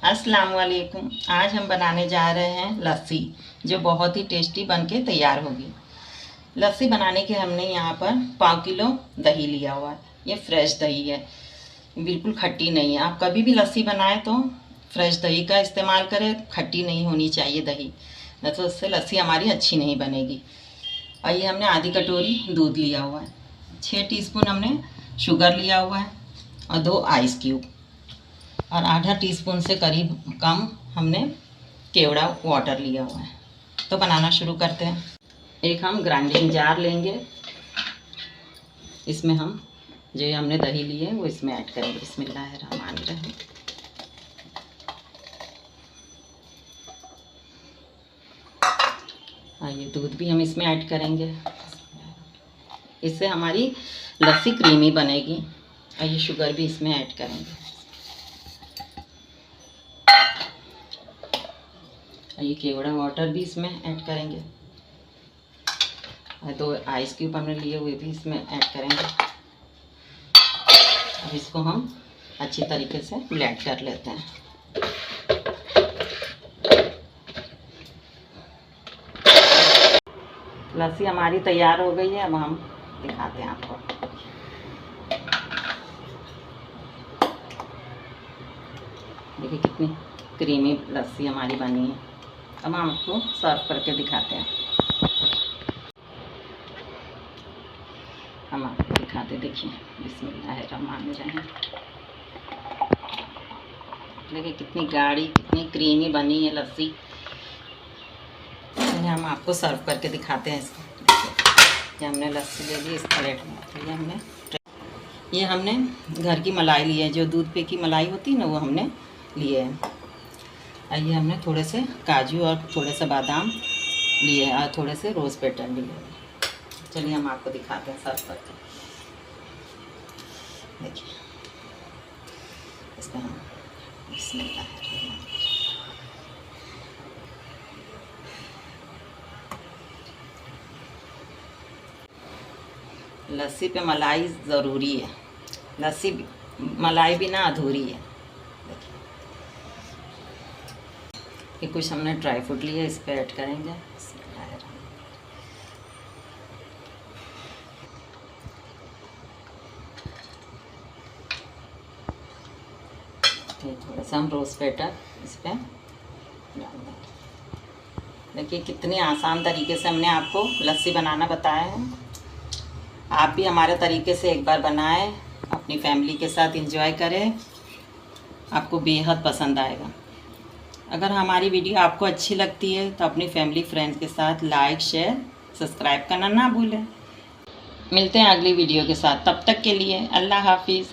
अस्सलाम वालेकुम। आज हम बनाने जा रहे हैं लस्सी, जो बहुत ही टेस्टी बनके तैयार होगी। लस्सी बनाने के हमने यहाँ पर 5 किलो दही लिया हुआ है। ये फ्रेश दही है, बिल्कुल खट्टी नहीं है। आप कभी भी लस्सी बनाएं तो फ्रेश दही का इस्तेमाल करें, खट्टी नहीं होनी चाहिए दही, नहीं तो उससे लस्सी हमारी अच्छी नहीं बनेगी। और ये हमने आधी कटोरी दूध लिया हुआ है, 6 टीस्पून हमने शुगर लिया हुआ है और 2 आइस क्यूब और आधा टीस्पून से करीब कम हमने केवड़ा वाटर लिया हुआ है। तो बनाना शुरू करते हैं। एक हम ग्राइंडिंग जार लेंगे, इसमें हम जो हमने दही ली है वो इसमें ऐड करेंगे। बिस्मिल्लाहिर्रहमानिर्रहीम। ये दूध भी हम इसमें ऐड करेंगे, इससे हमारी लस्सी क्रीमी बनेगी। और ये शुगर भी इसमें ऐड करेंगे। ये केवड़ा वाटर भी इसमें ऐड करेंगे और 2 आइस क्यूब हमने लिए हुए भी इसमें ऐड करेंगे। अब इसको हम अच्छी तरीके से ब्लेंड कर लेते हैं। लस्सी हमारी तैयार हो गई है। अब हम दिखाते हैं आपको। देखिए कितनी क्रीमी लस्सी हमारी बनी है। अब हम आपको सर्व करके दिखाते हैं। हम आपको दिखाते, देखिए बिस्मिल्लाहिर्रहमानिर्रहीम। देखिए कितनी गाढ़ी, कितनी क्रीमी बनी है लस्सी। हम आपको सर्व करके दिखाते हैं इसको। ये हमने लस्सी ले ली इस प्लेट में। ये हमने घर की मलाई ली है, जो दूध पे की मलाई होती है ना, वो हमने लिए हैं। ये हमने थोड़े से काजू और थोड़े से बादाम लिए हैं और थोड़े से रोज़ पेटल लिए हैं। चलिए हम आपको दिखाते हैं सर्व करके। देखिए इसमें हम लस्सी पे मलाई ज़रूरी है। लस्सी मलाई बिना अधूरी है। ये कुछ हमने ड्राई फ्रूट लिए, इस पर ऐड करेंगे। थोड़ा सा हम रोज़ पेटर इस पर डाल देंगे। देखिए कितनी आसान तरीके से हमने आपको लस्सी बनाना बताया है। आप भी हमारे तरीके से एक बार बनाएं, अपनी फैमिली के साथ एंजॉय करें, आपको बेहद पसंद आएगा। अगर हमारी वीडियो आपको अच्छी लगती है तो अपनी फैमिली फ्रेंड्स के साथ लाइक, शेयर, सब्सक्राइब करना ना भूलें। मिलते हैं अगली वीडियो के साथ, तब तक के लिए अल्लाह हाफिज़।